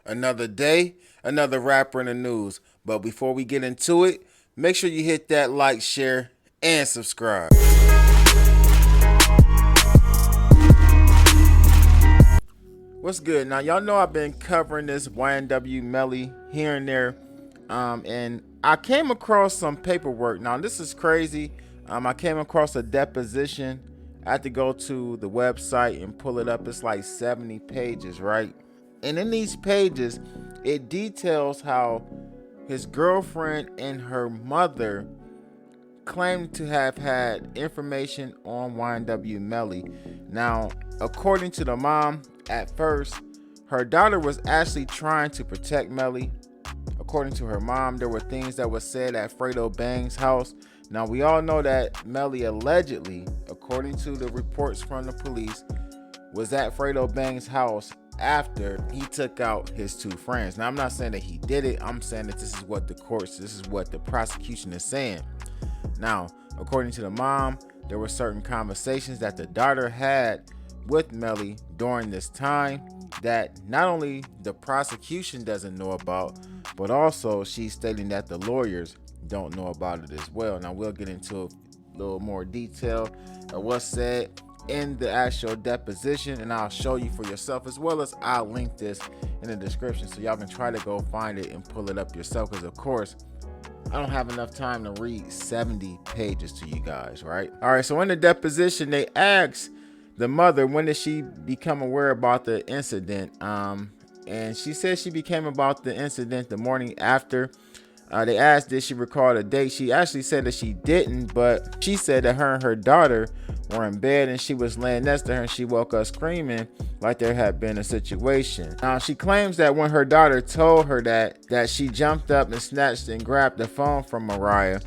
Another day, another rapper in the news. But before we get into it, make sure you hit that like, share, and subscribe. What's good? Now, y'all know I've been covering this YNW Melly here and there. And I came across some paperwork. Now, this is crazy. I came across a deposition. I had to go to the website and pull it up. It's like 70 pages, right? And in these pages, it details how his girlfriend and her mother claimed to have had information on YNW Melly. Now, according to the mom, at first, her daughter was actually trying to protect Melly. According to her mom, there were things that were said at Fredo Bang's house. Now, we all know that Melly allegedly, according to the reports from the police, was at Fredo Bang's house after he took out his two friends. Now, I'm not saying that he did it. I'm saying that this is what the prosecution is saying. Now, according to the mom, there were certain conversations that the daughter had with Melly during this time that not only the prosecution doesn't know about, but also she's stating that the lawyers don't know about it as well. Now, we'll get into a little more detail of what's said in the actual deposition, and I'll show you for yourself, as well as I'll link this in the description so y'all can try to go find it and pull it up yourself, because of course I don't have enough time to read 70 pages to you guys, right? All right, so in the deposition, they asked the mother, when did she become aware about the incident? And she said she became about the incident the morning after. They asked, did she recall the date? She actually said that she didn't, but she said that her and her daughter were in bed and she was laying next to her and she woke up screaming like there had been a situation. Now, she claims that when her daughter told her that she jumped up and snatched and grabbed the phone from Mariah,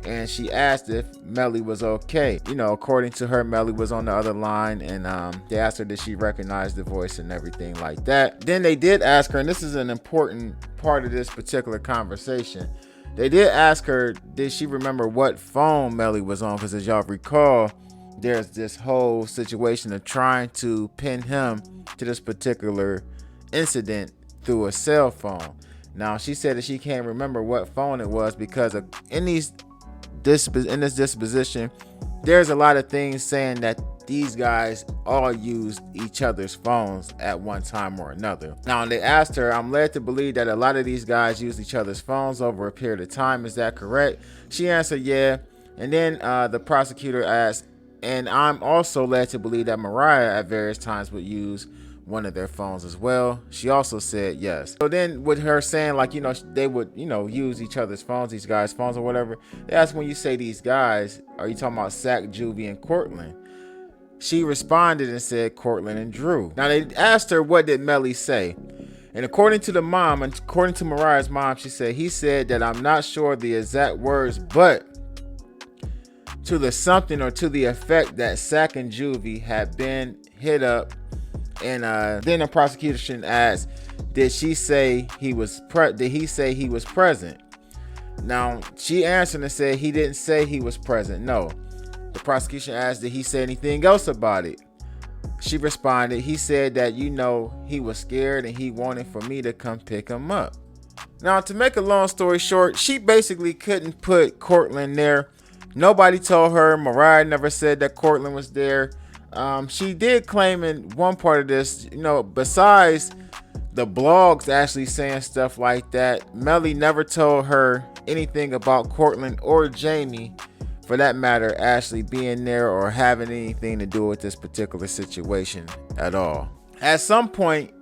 and she asked if Melly was okay. You know, according to her, Melly was on the other line, and they asked her did she recognize the voice and everything like that. Then they did ask her, and this is an important part of this particular conversation, they did ask her, did she remember what phone Melly was on? Because as y'all recall, there's this whole situation of trying to pin him to this particular incident through a cell phone. Now, she said that she can't remember what phone it was because in this disposition, there's a lot of things saying that these guys all used each other's phones at one time or another. Now, they asked her, I'm led to believe that a lot of these guys used each other's phones over a period of time. Is that correct? She answered, yeah. And then the prosecutor asked, and I'm also led to believe that Mariah at various times would use one of their phones as well. She also said yes. So then with her saying, like, they would, use each other's phones, these guys' phones or whatever, they asked, when you say these guys, are you talking about Sack, Juvie, and Cortland? She responded and said Cortland and Drew. Now, they asked her, what did Melly say? And according to the mom, and according to Mariah's mom, she said, he said that I'm not sure the exact words, but to the something or to the effect that Sack and Juvie had been hit up. And then the prosecution asked, did he say he was present? Now, she answered and said he didn't say he was present. No. The prosecution asked, did he say anything else about it? She responded, he said that, he was scared and he wanted for me to come pick him up. Now, to make a long story short, she basically couldn't put Cortland there. Nobody told her. Mariah never said that Cortland was there. She did claim in one part of this, besides the blogs actually saying stuff like that, Melly never told her anything about Cortland or Jamie, for that matter, Ashley being there or having anything to do with this particular situation at all. At some point,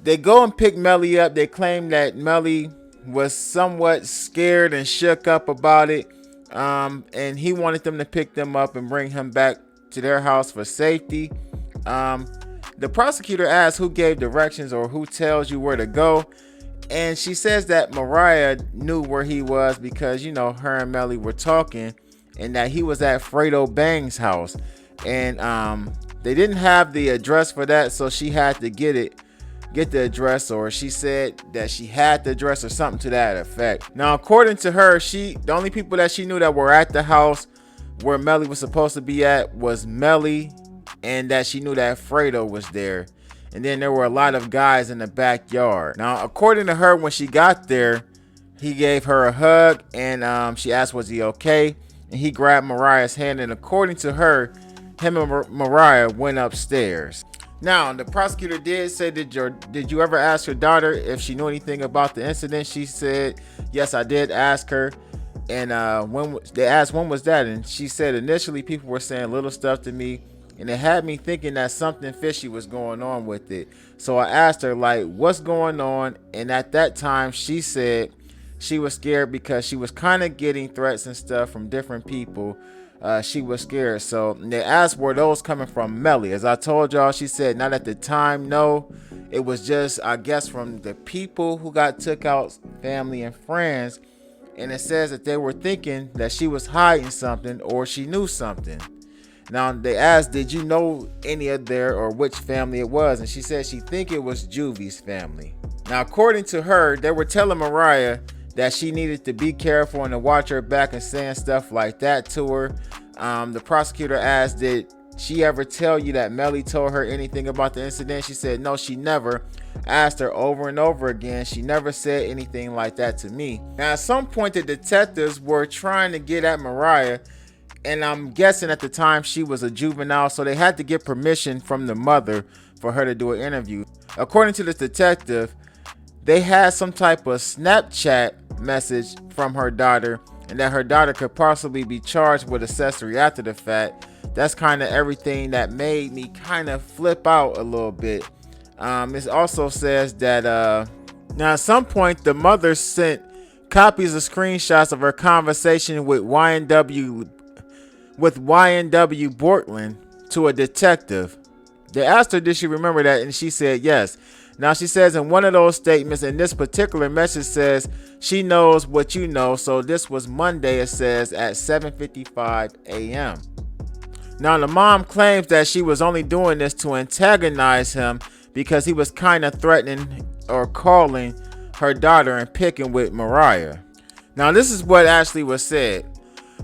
they go and pick Melly up. They claim that Melly was somewhat scared and shook up about it. And he wanted them to pick them up and bring him back to their house for safety. The prosecutor asked who gave directions or who tells you where to go. And she says that Mariah knew where he was because, her and Melly were talking and that he was at Fredo Bang's house. And they didn't have the address for that, so she had to get the address, or she said that she had the address or something to that effect. Now, according to her, the only people that she knew that were at the house where Melly was supposed to be at was Melly, and that she knew that Fredo was there. and then there were a lot of guys in the backyard. Now, according to her, when she got there, he gave her a hug, and she asked, was he okay? And he grabbed Mariah's hand, and according to her, him and Mariah went upstairs. Now, the prosecutor did say, did you ever ask your daughter if she knew anything about the incident? She said, yes, I did ask her. And when they asked, when was that? And she said, initially people were saying little stuff to me, and it had me thinking that something fishy was going on with it. So I asked her, like, what's going on? And at that time, she said she was scared because she was kind of getting threats and stuff from different people. She was scared. So they asked, were those coming from Melly? As I told y'all, she said not at the time, no. It was just, I guess, from the people who got took out, family and friends. And it says that they were thinking that she was hiding something or she knew something. Now they asked, did you know any of their or which family it was? And she said she think it was Juvie's family. Now, according to her, they were telling Mariah that she needed to be careful and to watch her back and saying stuff like that to her. The prosecutor asked, did she ever tell you that Melly told her anything about the incident? She said, no, she never. Asked her over and over again. She never said anything like that to me. Now, at some point, the detectives were trying to get at Mariah, and I'm guessing at the time she was a juvenile, so they had to get permission from the mother for her to do an interview. According to this detective, they had some type of Snapchat message from her daughter, and that her daughter could possibly be charged with accessory after the fact. That's kind of everything that made me kind of flip out a little bit. It also says that now at some point the mother sent copies of screenshots of her conversation with YNW Bortland to a detective. They asked her, did she remember that? And she said yes. Now she says in one of those statements, in this particular message says she knows what you know. So this was Monday, it says, at 7:55 a.m. Now the mom claims that she was only doing this to antagonize him because he was kind of threatening or calling her daughter and picking with Mariah. Now this is what actually was said.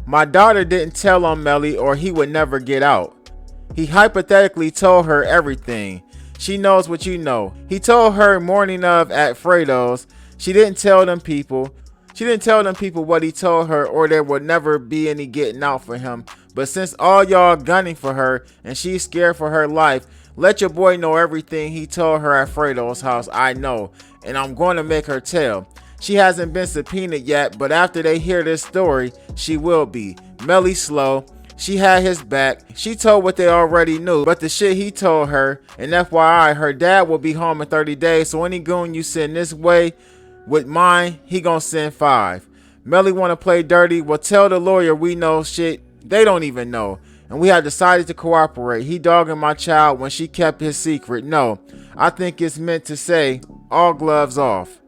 My daughter didn't tell on Melly or he would never get out. He hypothetically told her everything. She knows what you know. He told her morning of at Fredo's. She didn't tell them people. She didn't tell them people what he told her, or there would never be any getting out for him. But since all y'all gunning for her and she's scared for her life, let your boy know everything he told her at Fredo's house. I know, and I'm going to make her tell. She hasn't been subpoenaed yet, but after they hear this story, she will be. Melly slow. She had his back. She told what they already knew, but the shit he told her, and FYI, her dad will be home in 30 days, so any goon you send this way with mine, he gonna send 5. Melly wanna play dirty? Well, tell the lawyer we know shit they don't even know, and we have decided to cooperate. He dogging my child when she kept his secret. No, I think it's meant to say, all gloves off.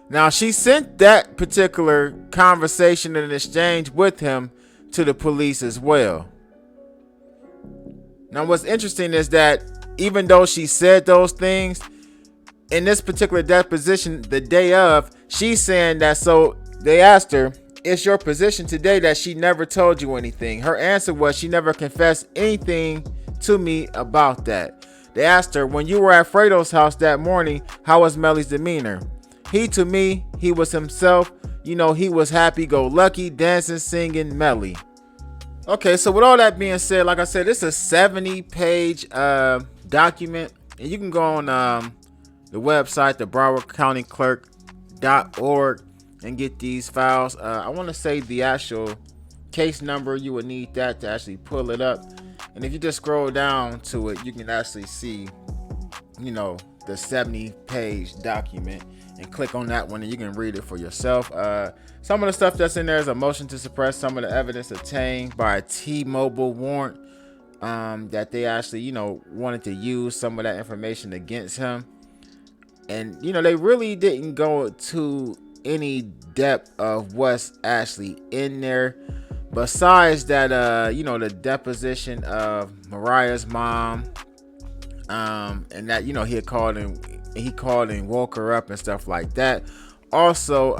Now, she sent that particular conversation and exchange with him to the police as well. Now, what's interesting is that even though she said those things, in this particular deposition, the day of, she's saying that, so they asked her, it's your position today that she never told you anything? Her answer was she never confessed anything to me about that. They asked her, when you were at Fredo's house that morning, how was Melly's demeanor? To me, he was himself. You know, he was happy-go-lucky, dancing, singing, Melly. Okay, so with all that being said, like I said, it's a 70-page document. And you can go on the website, the browardcountyclerk.org, and get these files. I want to say the actual case number. You would need that to actually pull it up. And if you just scroll down to it, you can actually see, you know, the 70-page document. And click on that one and you can read it for yourself. Some of the stuff that's in there is a motion to suppress some of the evidence obtained by a T-Mobile warrant that they actually, you know, wanted to use some of that information against him. And, you know, they really didn't go to any depth of what's actually in there. Besides that, you know, the deposition of Mariah's mom, and that, you know, he called and woke her up and stuff like that. Also,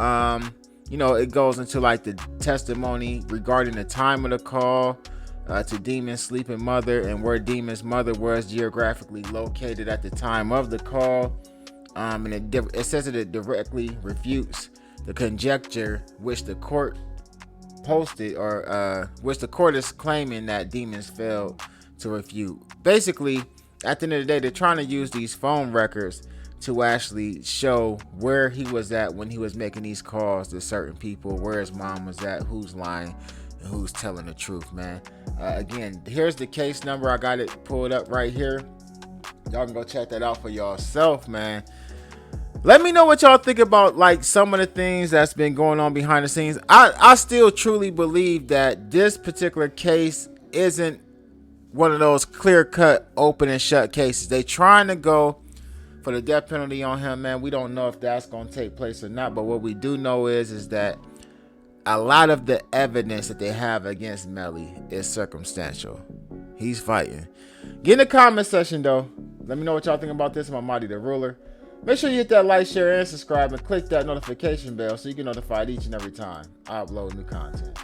you know, it goes into like the testimony regarding the time of the call, to Demon's sleeping mother and where Demon's mother was geographically located at the time of the call. And it says that it directly refutes the conjecture which the court posted, or which the court is claiming that Demons failed to refute. Basically, at the end of the day, they're trying to use these phone records to actually show where he was at when he was making these calls to certain people, where his mom was at, who's lying, and who's telling the truth, man. Again, here's the case number. I got it pulled up right here. Y'all can go check that out for yourself, man. Let me know what y'all think about like some of the things that's been going on behind the scenes. I still truly believe that this particular case isn't one of those clear-cut, open and shut cases. They trying to go for the death penalty on him, man. We don't know if that's going to take place or not, but what we do know is that a lot of the evidence that they have against Melly is circumstantial. He's fighting. Get in the comment section, though. Let me know what y'all think about this. I'm Mighty the Ruler. Make sure you hit that like, share, and subscribe, and click that notification bell so you get notified each and every time I upload new content.